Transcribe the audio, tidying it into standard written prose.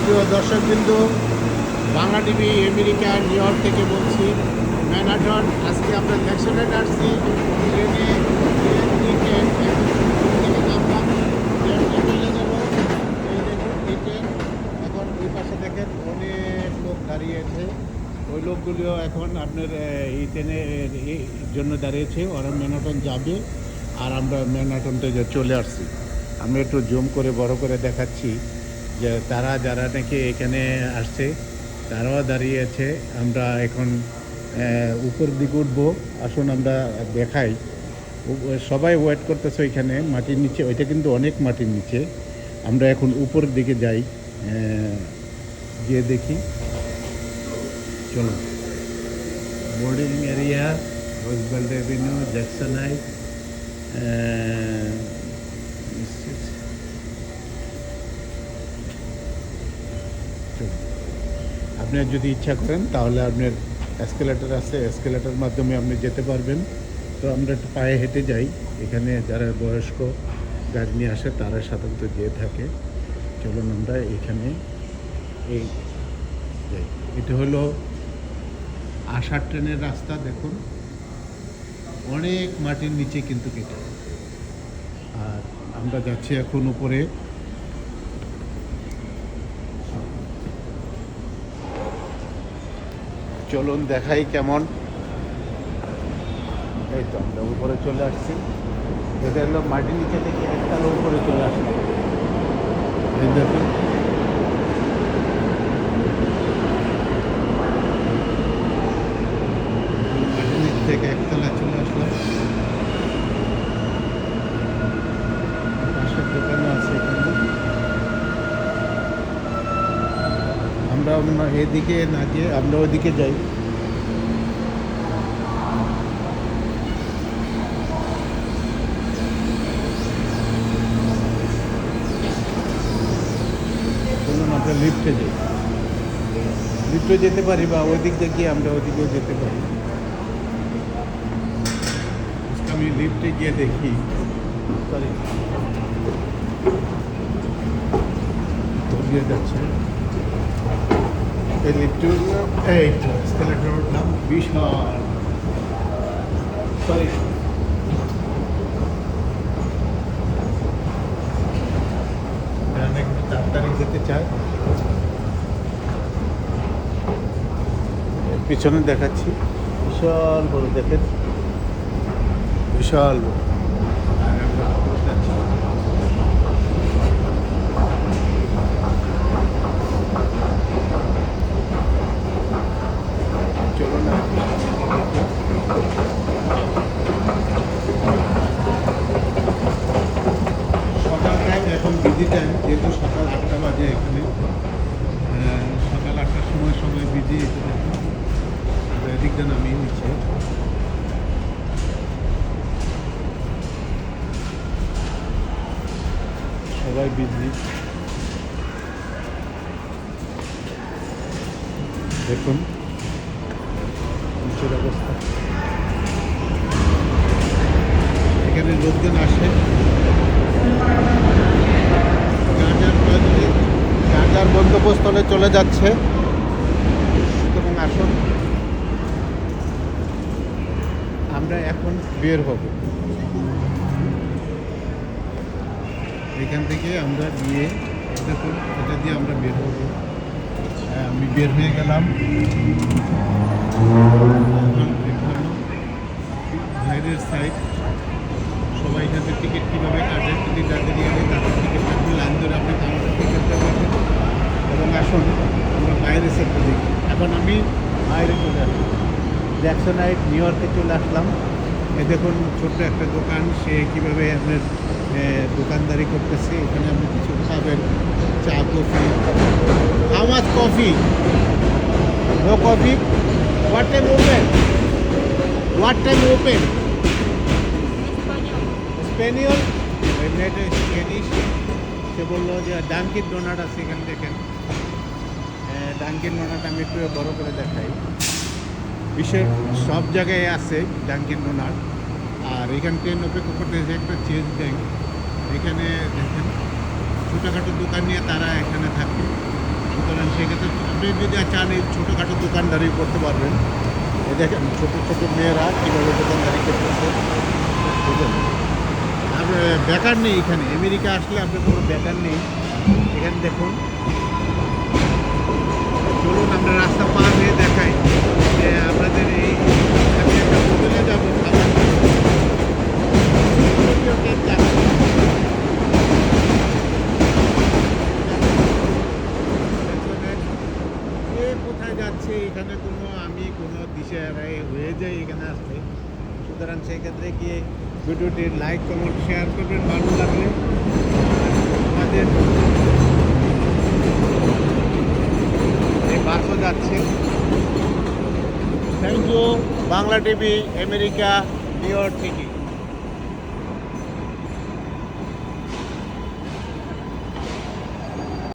প্রিয় দর্শকবৃন্দ, Bangla TV America New York থেকে বলছি। ম্যানহাটন আজকে আমরা জ্যাকসনে আসছি ট্রেনে। এখন ওই পাশে দেখেন অনেক লোক দাঁড়িয়েছে। ওই লোকগুলিও এখন আপনার এই ট্রেনের এই জন্য দাঁড়িয়েছে, ওরা ম্যানহাটন যাবে। আর আমরা ম্যানহাটন থেকে চলে আসছি। আমি একটু জুম করে বড় করে দেখাচ্ছি যে তারা যারা নাকি এখানে আসছে তারাও দাঁড়িয়েছে। আমরা এখন উপর দিকে উঠবো, আসুন আমরা দেখাই। সবাই ওয়েট করতেছে ওইখানে মাটির নিচে, ওইটা কিন্তু অনেক মাটির নিচে। আমরা এখন উপরের দিকে যাই, গিয়ে দেখি। চলো, বোর্ডিং এরিয়া, রোজভেল্ট এভিনিউ, জ্যাকসনাইট। আপনার যদি ইচ্ছা করেন তাহলে আপনার এসকেলেটর আছে, এসকেলেটর মাধ্যমে আপনি যেতে পারবেন। তো আমরা একটু পায়ে হেঁটে যাই। এখানে যারা বয়স্ক গাড়ি নিয়ে আসে তারা সাধারণত যেয়ে থাকে। চলুন আমরা এখানে এই যাই। এটা হলো আসার ট্রেনের রাস্তা। দেখুন অনেক মাটির নিচে কিন্তু কেটে। আর আমরা যাচ্ছি এখন উপরে। চলুন দেখাই কেমন। এই তো আমরা উপরে চলে আসছি। এটা হলো মাটির নিচে থেকে একতলা উপরে চলে আসলাম। এই দেখুন, মাটির নিচ থেকে একতলা চলে আসলাম। পাশের দোকানও আছে এখানে। আমরা এদিকে না গিয়ে আমরা ওইদিকে যাই। চলুন আমরা লিফটে যাই। লিফটে যেতে পারি বা ওই দিক দিয়ে গিয়ে আমরা ওইদিকেও যেতে পারি। আমি লিফটে গিয়ে দেখি। সরি, যাচ্ছে এই লিফটে। এই তো এসকেলেটর উঠলাম। বিশাল, সরি, একটু তাড়াতাড়ি যেতে চাই। পিছনে দেখাচ্ছি, বিশাল বড়, দেখেন বিশাল বড়। আর আমরা যাচ্ছি। চলুন সকাল টাইম, এখন বিজি টাইম, যেহেতু সকাল 8টা বাজে এখানে। সকাল 8টার সময় সবাই বিজি। এদিকটা নামিয়ে নিচ্ছে। সবাই বিজি। দেখুন নিচের অবস্থা। এখানে লোকজন আসে, যার যার গন্তব্যস্থলে চলে যাচ্ছে। এবং আসুন আমরা এখন বের হব। এখান থেকে আমরা গিয়ে দেখুন, এটা দিয়ে আমরা বের হব। আমি বের হয়ে গেলাম। বাইরের সাইড সবাই এখানে টিকিট কীভাবে কাটে, যদি যাদের গেলে তাদের টিকিট কাটবে, লাইন ধরে আপনি কাউন্টার টিকিট পাবেন। এবং আসুন আমরা বাইরের সাইডটা দেখি। এখন আমি বাইরে চলে আসলাম, জ্যাকসনাইট নিউ ইয়র্কে চলে আসলাম। এ দেখুন ছোট্ট একটা দোকান, সে কীভাবে আপনার দোকানদারি করতেছে। এখানে আপনি কিছু খাবেন, চা, coffee. How much coffee? No coffee? What time open? What time open? স্পেনিয়ল, স্প্যানিশ। সে বললো যে ডাঙ্কিন ডোনাট আছে এখানে। দেখেন ডাঙ্কিন ডোনাট আমি একটু বড় করে দেখাই। বিশ্বের সব জায়গায় আছে ডাঙ্কিন ডোনাট। আর এখান ট্রেন অপেক্ষা করতেছে একটা চেঞ্জ ব্যাংক। এখানে দেখেন ছোটোখাটো দোকান নিয়ে তারা এখানে থাকে। সেক্ষেত্রে আপনি যদি চান এই ছোটোখাটো দোকানদারি করতে পারবেন। এই দেখেন ছোটো ছোটো মেয়েরা কীভাবে দোকানদারি করতেছে, বুঝলেন। আর বেকার নেই এখানে, আমেরিকা আসলে আপনার কোনো বেকার নেই। এখানে দেখুন, চলুন আমরা রাস্তা পার হয়ে দেখাই যে আপনাদের এই আমি একটা হোটেলে যাবো খাবার কে কোথায় যাচ্ছে এখানে কোনো দিশেহারাই হয়ে যায় এখানে আসলে। সুতরাং সেক্ষেত্রে গিয়ে ভিডিওটি লাইক কমেন্ট শেয়ার করবেন ভালো লাগলে। আমাদের এই বাসও যাচ্ছে। Thank you Bangla TV, America, New York থেকে।